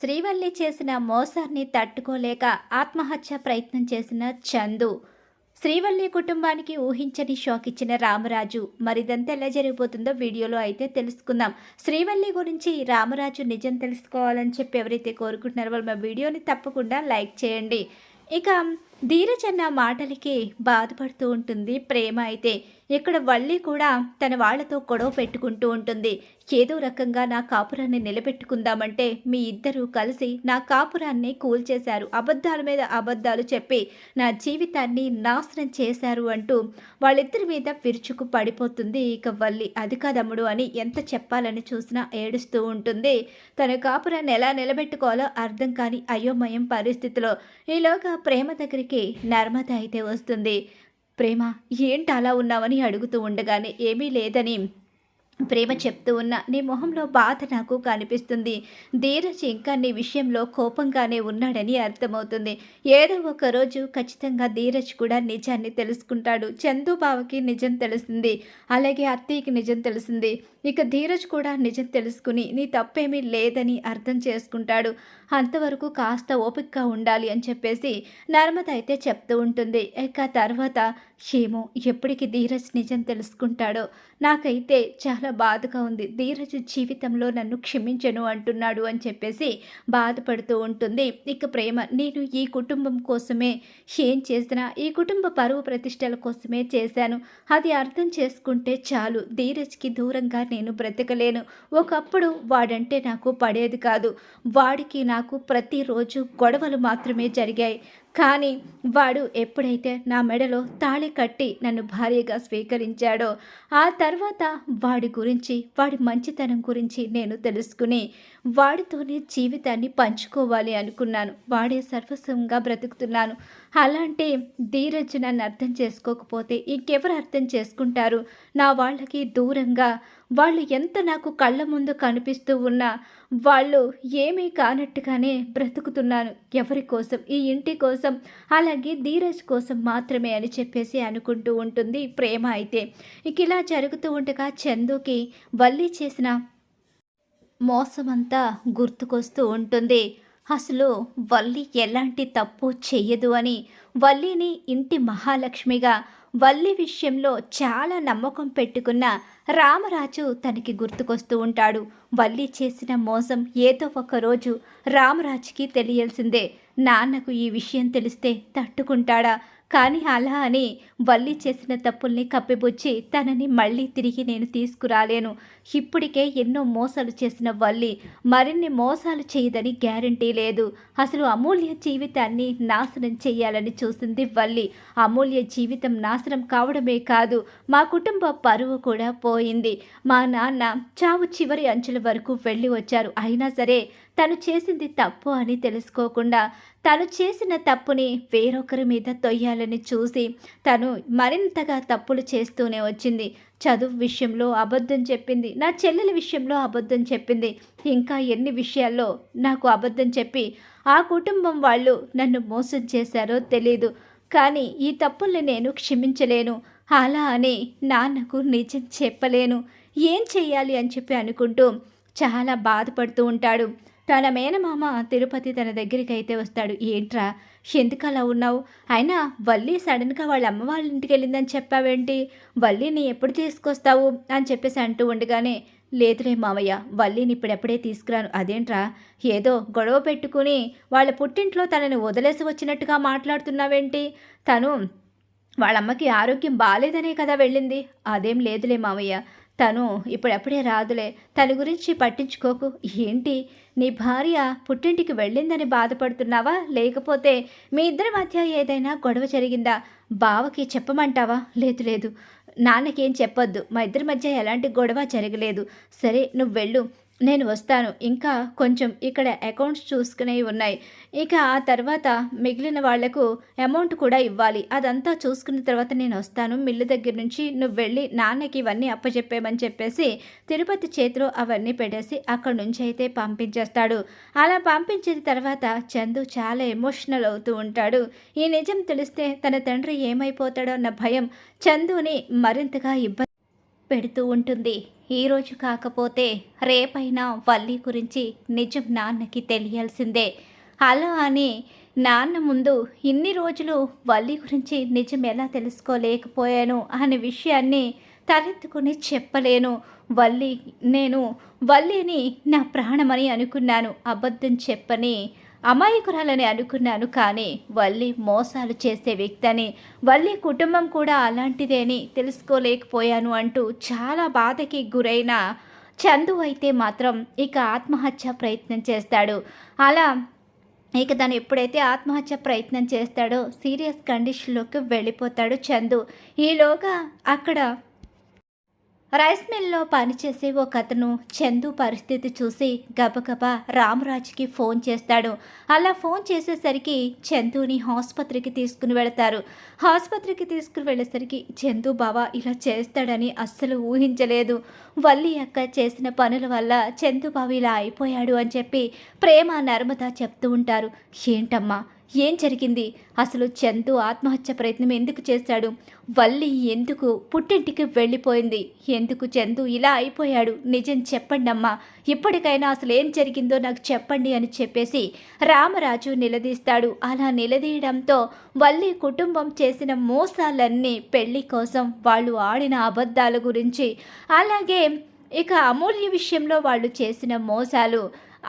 శ్రీవల్లి చేసిన మోసాన్ని తట్టుకోలేక ఆత్మహత్య ప్రయత్నం చేసిన చందు. శ్రీవల్లి కుటుంబానికి ఊహించని షాక్ ఇచ్చిన రామరాజు. మరిదంతా ఎలా జరిగిపోతుందో వీడియోలో అయితే తెలుసుకుందాం. శ్రీవల్లి గురించి రామరాజు నిజం తెలుసుకోవాలని చెప్పి ఎవరైతే కోరుకుంటున్నారో వాళ్ళు మా వీడియోని తప్పకుండా లైక్ చేయండి. ఇక ధీరజ్ అన్న మాటలకి బాధపడుతూ ఉంటుంది ప్రేమ. అయితే ఇక్కడ వల్లి కూడా తన వాళ్లతో గొడవ పెట్టుకుంటూ ఉంటుంది. ఏదో రకంగా నా కాపురాన్ని నిలబెట్టుకుందామంటే మీ ఇద్దరూ కలిసి నా కాపురాన్ని కూల్చేశారు, అబద్ధాల మీద అబద్ధాలు చెప్పి నా జీవితాన్ని నాశనం చేశారు అంటూ వాళ్ళిద్దరి మీద విరుచుకు పడిపోతుంది. ఇక వల్లి అది కాదమ్ముడు అని ఎంత చెప్పాలని చూసినా ఏడుస్తూ ఉంటుంది. తన కాపురాన్ని ఎలా నిలబెట్టుకోవాలో అర్థం కాని అయోమయం పరిస్థితిలో ఈలోగా ప్రేమ దగ్గరికి నర్మద అయితే వస్తుంది. ప్రేమ ఏంటి అలా ఉన్నావని అడుగుతూ ఉండగానే ఏమీ లేదని ప్రేమ చెప్తూ ఉన్న నీ మొహంలో బాధ నాకు కనిపిస్తుంది. ధీరజ్ ఇంకా నీ విషయంలో కోపంగానే ఉన్నాడని అర్థమవుతుంది. ఏదో ఒక రోజు ఖచ్చితంగా ధీరజ్ కూడా నిజాన్ని తెలుసుకుంటాడు. చందు బావకి నిజం తెలిసింది, అలాగే అత్తయ్యకి నిజం తెలిసింది. ఇక ధీరజ్ కూడా నిజం తెలుసుకుని నీ తప్పేమీ లేదని అర్థం చేసుకుంటాడు. అంతవరకు కాస్త ఓపికగా ఉండాలి అని చెప్పేసి నర్మద అయితే చెప్తూ ఉంటుంది. ఇక తర్వాత ఏమో ఎప్పటికి ధీరజ్ నిజం తెలుసుకుంటాడో నాకైతే చాలా బాధగా ఉంది. ధీరజ్ జీవితంలో నన్ను క్షమించను అంటున్నాడు అని చెప్పేసి బాధపడుతూ ఉంటుంది. ఇక ప్రేమ నేను ఈ కుటుంబం కోసమే ఏం చేసినా ఈ కుటుంబ పరువు ప్రతిష్టల కోసమే చేశాను. అది అర్థం చేసుకుంటే చాలు. ధీరజ్కి దూరంగా నేను బ్రతకలేను. ఒకప్పుడు వాడంటే నాకు పడేది కాదు. వాడికి నాకు ప్రతిరోజు గొడవలు మాత్రమే జరిగాయి. కానీ వాడు ఎప్పుడైతే నా మెడలో తాళి కట్టి నన్ను భార్యగా స్వీకరించాడో ఆ తర్వాత వాడి గురించి, వాడి మంచితనం గురించి నేను తెలుసుకుని వాడితోనే జీవితాన్ని పంచుకోవాలి అనుకున్నాను. వాడే సర్వస్వంగా బ్రతుకుతున్నాను. అలాంటి ధీరజ్ నన్ను అర్థం చేసుకోకపోతే ఇంకెవరు అర్థం చేసుకుంటారు? నా వాళ్ళకి దూరంగా వాళ్ళు ఎంత నాకు కళ్ళ ముందు కనిపిస్తూ ఉన్నా వాళ్ళు ఏమీ కానట్టుగానే బ్రతుకుతున్నాను. ఎవరి కోసం? ఈ ఇంటి కోసం, అలాగే ధీరజ్ కోసం మాత్రమే అని చెప్పేసి అనుకుంటూ ఉంటుంది ప్రేమ. అయితే ఇక ఇలా జరుగుతూ ఉండగా చందుకి వల్లి చేసిన మోసమంతా గుర్తుకొస్తూ ఉంటుంది. అసలు వల్లి ఎలాంటి తప్పు చెయ్యదు అని, వల్లిని ఇంటి మహాలక్ష్మిగా, వల్లి విషయంలో చాలా నమ్మకం పెట్టుకున్న రామరాజు తనకి గుర్తుకొస్తూ ఉంటాడు. వల్లి చేసిన మోసం ఏదో ఒక రోజు రామరాజుకి తెలియాల్సిందే. నాన్నకు ఈ విషయం తెలిస్తే తట్టుకుంటాడా? కానీ అలా అని వల్లి చేసిన తప్పుల్ని కప్పిపుచ్చి తనని మళ్ళీ తిరిగి నేను తీసుకురాలేను. ఇప్పటికే ఎన్నో మోసాలు చేసిన వల్లి మరిన్ని మోసాలు చేయదని గ్యారంటీ లేదు. అసలు అమూల్య జీవితాన్ని నాశనం చేయాలని చూసింది వల్లి. అమూల్య జీవితం నాశనం కావడమే కాదు, మా కుటుంబ పరువు కూడా పోయింది. మా నాన్న చావు చివరి అంచుల వరకు వెళ్ళి వచ్చారు. అయినా సరే తను చేసింది తప్పు అని తెలుసుకోకుండా తను చేసిన తప్పుని వేరొకరి మీద తొయ్యాలని చూసి తను మరింతగా తప్పులు చేస్తూనే వచ్చింది. చదువు విషయంలో అబద్ధం చెప్పింది, నా చెల్లెల విషయంలో అబద్ధం చెప్పింది, ఇంకా ఎన్ని విషయాల్లో నాకు అబద్ధం చెప్పి ఆ కుటుంబం వాళ్ళు నన్ను మోసం చేశారో తెలీదు. కానీ ఈ తప్పుల్ని నేను క్షమించలేను. అలా అని నాన్నకు నిజం చెప్పలేను. ఏం చెయ్యాలి అని చెప్పి అనుకుంటూ చాలా బాధపడుతూ ఉంటాడు. తన మేనమామ తిరుపతి తన దగ్గరికి అయితే వస్తాడు. ఏంట్రా ఎందుకు అలా ఉన్నావు? అయినా వల్లి సడన్గా వాళ్ళ అమ్మ వాళ్ళ ఇంటికి వెళ్ళిందని చెప్పావేంటి? వల్లిని ఎప్పుడు తీసుకొస్తావు అని చెప్పేసి అంటూ ఉండగానే లేదులే మామయ్య, వల్లిని ఇప్పుడెప్పుడే తీసుకురాను. అదేంట్రా ఏదో గొడవ పెట్టుకుని వాళ్ళ పుట్టింట్లో తనని వదిలేసి వచ్చినట్టుగా మాట్లాడుతున్నావేంటి? తను వాళ్ళమ్మకి ఆరోగ్యం బాగాలేదనే కదా వెళ్ళింది. అదేం లేదులే మామయ్య, తను ఇప్పుడెప్పుడే రాదులే, తన గురించి పట్టించుకోకు. ఏంటి నీ భార్య పుట్టింటికి వెళ్ళిందని బాధపడుతున్నావా? లేకపోతే మీ ఇద్దరి మధ్య ఏదైనా గొడవ జరిగిందా? బావకి చెప్పమంటావా? లేదు లేదు, నాన్నకేం చెప్పొద్దు, మా ఇద్దరి మధ్య ఎలాంటి గొడవ జరగలేదు. సరే నువ్వు వెళ్ళు, నేను వస్తాను. ఇంకా కొంచెం ఇక్కడ అకౌంట్స్ చూసుకునేవి ఉన్నాయి. ఇక ఆ తర్వాత మిగిలిన వాళ్లకు అమౌంట్ కూడా ఇవ్వాలి. అదంతా చూసుకున్న తర్వాత నేను వస్తాను. మిల్లు దగ్గర నుంచి నువ్వు వెళ్ళి నాన్నకి ఇవన్నీ అప్పచెప్పేమని చెప్పేసి తిరుపతి చేతిలో అవన్నీ పెట్టేసి అక్కడి నుంచి అయితే పంపించేస్తాడు. అలా పంపించిన తర్వాత చందు చాలా ఎమోషనల్ అవుతూ ఉంటాడు. ఈ నిజం తెలిస్తే తన తండ్రి ఏమైపోతాడో అన్న భయం చందుని మరింతగా పెడుతూ ఉంటుంది. ఈరోజు కాకపోతే రేపైనా వల్లి గురించి నిజం నాన్నకి తెలియాల్సిందే. అలా అని నాన్న ముందు ఇన్ని రోజులు వల్లి గురించి నిజం ఎలా తెలుసుకోలేకపోయాను అనే విషయాన్ని తలెత్తుకుని చెప్పలేను. వల్లి నేను వల్లిని నా ప్రాణమని అనుకున్నాను. అబద్ధం చెప్పని అమాయకురాలని అనుకున్నాను. కానీ వల్లి మోసాలు చేసే వ్యక్తి, వల్లి కుటుంబం కూడా అలాంటిదే అని తెలుసుకోలేకపోయాను అంటూ చాలా బాధకి గురైన చందు అయితే మాత్రం ఇక ఆత్మహత్య ప్రయత్నం చేస్తాడు. అలా ఇక తను ఎప్పుడైతే ఆత్మహత్య ప్రయత్నం చేస్తాడో సీరియస్ కండిషన్లోకి వెళ్ళిపోతాడు చందు. ఈలోగా అక్కడ రైస్ మిల్లో పనిచేసే ఒకతను చందు పరిస్థితి చూసి గబగబా రామరాజుకి ఫోన్ చేస్తాడు. అలా ఫోన్ చేసేసరికి చందుని ఆసుపత్రికి తీసుకుని వెళతారు. ఆసుపత్రికి తీసుకుని వెళ్ళేసరికి చందు బావ ఇలా చేస్తాడని అస్సలు ఊహించలేదు. వల్లి అక్క చేసిన పనుల వల్ల చందు బావ ఇలా అయిపోయాడు అని చెప్పి ప్రేమ నర్మద చెప్తూ ఉంటారు. ఏంటమ్మా, ఏం జరిగింది? అసలు చందు ఆత్మహత్య ప్రయత్నం ఎందుకు చేశాడు? వల్లి ఎందుకు పుట్టింటికి వెళ్ళిపోయింది? ఎందుకు చందు ఇలా అయిపోయాడు? నిజం చెప్పండి అమ్మా, ఇప్పటికైనా అసలు ఏం జరిగిందో నాకు చెప్పండి అని చెప్పేసి రామరాజు నిలదీస్తాడు. అలా నిలదీయడంతో వల్లి కుటుంబం చేసిన మోసాలన్నీ, పెళ్లి కోసం వాళ్ళు ఆడిన అబద్ధాల గురించి, అలాగే ఇక అమూల్య విషయంలో వాళ్ళు చేసిన మోసాలు,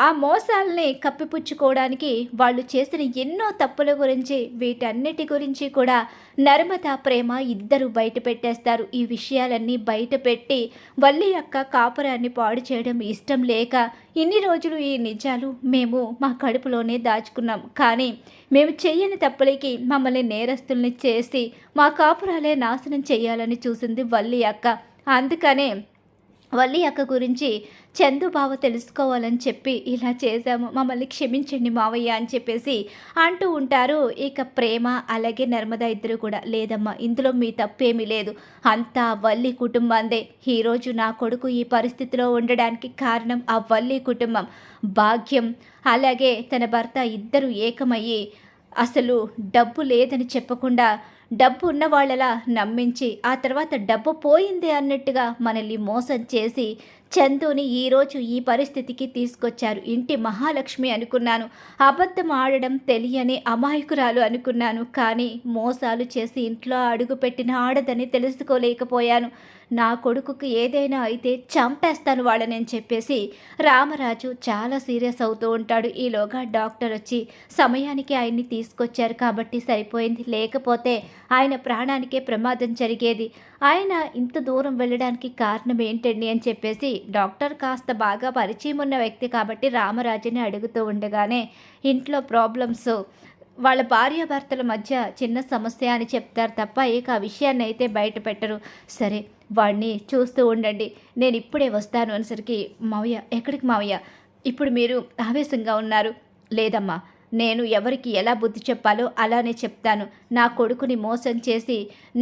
ఆ మోసాలని కప్పిపుచ్చుకోవడానికి వాళ్ళు చేసిన ఎన్నో తప్పుల గురించి, వీటన్నిటి గురించి కూడా నర్మద, ప్రేమ ఇద్దరు బయట పెట్టేస్తారు. ఈ విషయాలన్నీ బయట పెట్టి వల్లి యొక్క కాపురాన్ని పాడు చేయడం ఇష్టం లేక ఇన్ని రోజులు ఈ నిజాలు మేము మా కడుపులోనే దాచుకున్నాం. కానీ మేము చెయ్యని తప్పులకి మమ్మల్ని నేరస్తుల్ని చేసి మా కాపురాలే నాశనం చేయాలని చూసింది వల్లి అక్క. అందుకనే వల్లి అక్క గురించి చందు బావ తెలుసుకోవాలని చెప్పి ఇలా చేశాము, మమ్మల్ని క్షమించండి మావయ్య అని చెప్పేసి అంటూ ఉంటారు. ఇక ప్రేమ అలాగే నర్మద ఇద్దరు కూడా, లేదమ్మా ఇందులో మీ తప్పేమీ లేదు, అంతా వల్లి కుటుంబందే. ఈరోజు నా కొడుకు ఈ పరిస్థితిలో ఉండడానికి కారణం ఆ వల్లి కుటుంబం. భాగ్యం అలాగే తన భర్త ఇద్దరు ఏకమయ్యి అసలు డబ్బు లేదని చెప్పకుండా డబ్బు ఉన్న వాళ్ళలా నమ్మించి, ఆ తర్వాత డబ్బు పోయింది అన్నట్టుగా మనల్ని మోసం చేసి చందుని ఈరోజు ఈ పరిస్థితికి తీసుకొచ్చారు. ఇంటి మహాలక్ష్మి అనుకున్నాను, అబద్ధం ఆడడం తెలియని అమాయకురాలు అనుకున్నాను. కానీ మోసాలు చేసి ఇంట్లో అడుగుపెట్టిన ఆడదని తెలుసుకోలేకపోయాను. నా కొడుకుకి ఏదైనా అయితే చంపేస్తాను వాళ్ళని అని చెప్పేసి రామరాజు చాలా సీరియస్ అవుతూ ఉంటాడు. ఈలోగా డాక్టర్ వచ్చి సమయానికి ఆయన్ని తీసుకొచ్చారు కాబట్టి సరిపోయింది, లేకపోతే ఆయన ప్రాణానికే ప్రమాదం జరిగేది. ఆయన ఇంత దూరం వెళ్ళడానికి కారణం ఏంటండి అని చెప్పేసి డాక్టర్ కాస్త బాగా పరిచయం ఉన్న వ్యక్తి కాబట్టి రామరాజుని అడుగుతూ ఉండగానే ఇంట్లో ప్రాబ్లమ్స్, వాళ్ళ భార్యాభర్తల మధ్య చిన్న సమస్య అని చెప్తారు తప్ప ఇక ఆ విషయాన్ని అయితే బయట పెట్టరు. సరే వాడిని చూస్తూ ఉండండి, నేను ఇప్పుడే వస్తాను అనేసరికి మావయ్య, ఎక్కడికి మావయ్య, ఇప్పుడు మీరు ఆవేశంగా ఉన్నారు. లేదమ్మా, నేను ఎవరికి ఎలా బుద్ధి చెప్పాలో అలానే చెప్తాను. నా కొడుకుని మోసం చేసి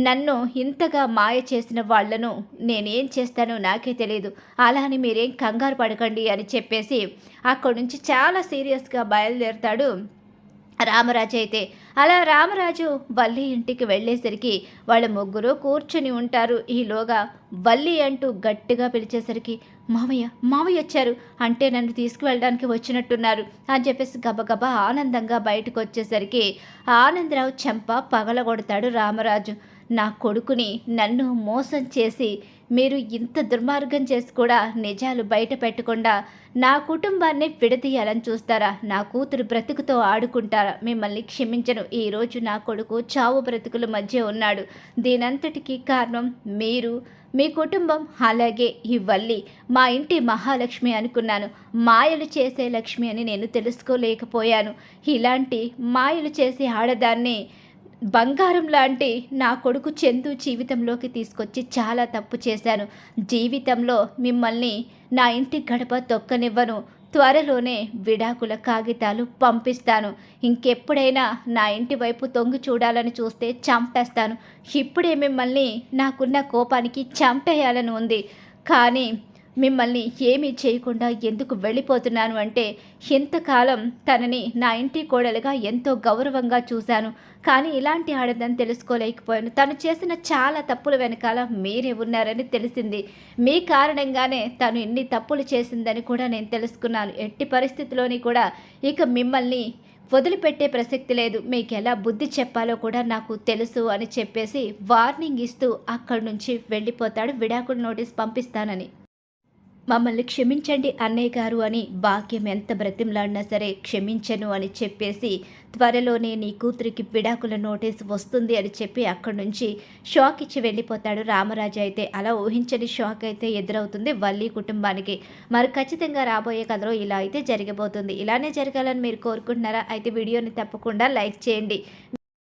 నన్ను ఇంతగా మాయ చేసిన వాళ్లను నేనేం చేస్తానో నాకే తెలియదు. అలా అని మీరేం కంగారు పడకండి అని చెప్పేసి అక్కడి నుంచి చాలా సీరియస్గా బయలుదేరుతాడు రామరాజు అయితే. అలా రామరాజు వల్లి ఇంటికి వెళ్ళేసరికి వాళ్ళ ముగ్గురు కూర్చుని ఉంటారు. ఈలోగా వల్లి అంటూ గట్టిగా పిలిచేసరికి మావయ్య, మావయ్య వచ్చారు అంటే నన్ను తీసుకువెళ్ళడానికి వచ్చినట్టున్నారు అని చెప్పేసి గబగబా ఆనందంగా బయటకు వచ్చేసరికి ఆనందరావు చెంప పగలగొడతాడు రామరాజు. నా కొడుకుని నన్ను మోసం చేసి మీరు ఇంత దుర్మార్గం చేసి కూడా నిజాలు బయట పెట్టకుండా నా కుటుంబాన్ని విడదీయాలని చూస్తారా? నా కూతురు బ్రతుకుతో ఆడుకుంటారా? మిమ్మల్ని క్షమించను. ఈరోజు నా కొడుకు చావు బ్రతుకుల మధ్య ఉన్నాడు. దీనంతటికీ కారణం మీరు, మీ కుటుంబం, అలాగే ఈ వల్లి. మా ఇంటి మహాలక్ష్మి అనుకున్నాను, మాయలు చేసే లక్ష్మి అని నేను తెలుసుకోలేకపోయాను. ఇలాంటి మాయలు చేసే ఆడదాన్ని బంగారం లాంటి నా కొడుకు చందు జీవితంలోకి తీసుకొచ్చి చాలా తప్పు చేశాను. జీవితంలో మిమ్మల్ని నా ఇంటి గడప తొక్కనివ్వను. త్వరలోనే విడాకుల కాగితాలు పంపిస్తాను. ఇంకెప్పుడైనా నా ఇంటి వైపు తొంగి చూడాలని చూస్తే చంపేస్తాను. ఇప్పుడే మిమ్మల్ని నాకున్న కోపానికి చంపేయాలని ఉంది. కానీ మిమ్మల్ని ఏమీ చేయకుండా ఎందుకు వెళ్ళిపోతున్నాను అంటే, ఇంతకాలం తనని నా ఇంటి కోడలుగా ఎంతో గౌరవంగా చూశాను. కానీ ఇలాంటి ఆడదని తెలుసుకోలేకపోయాను. తను చేసిన చాలా తప్పుల వెనకాల మీరే ఉన్నారని తెలిసింది. మీ కారణంగానే తను ఇన్ని తప్పులు చేసిందని కూడా నేను తెలుసుకున్నాను. ఎట్టి పరిస్థితిలోని కూడా ఇక మిమ్మల్ని వదిలిపెట్టే ప్రసక్తి లేదు. మీకెలా బుద్ధి చెప్పాలో కూడా నాకు తెలుసు అని చెప్పేసి వార్నింగ్ ఇస్తూ అక్కడి నుంచి వెళ్ళిపోతాడు. విడాకుల నోటీస్ పంపిస్తానని. మమ్మల్ని క్షమించండి అన్నయ్య గారు అని భాగ్యం ఎంత బ్రతిమలాడినా సరే క్షమించను అని చెప్పేసి త్వరలోనే నీ కూతురికి విడాకుల నోటీస్ వస్తుంది అని చెప్పి అక్కడి నుంచి షాక్ ఇచ్చి వెళ్ళిపోతాడు రామరాజు. అయితే అలా ఊహించని షాక్ అయితే ఎదురవుతుంది వల్లి కుటుంబానికి. మరి ఖచ్చితంగా రాబోయే కథలో ఇలా అయితే జరగబోతుంది. ఇలానే జరగాలని మీరు కోరుకుంటున్నారా? అయితే వీడియోని తప్పకుండా లైక్ చేయండి.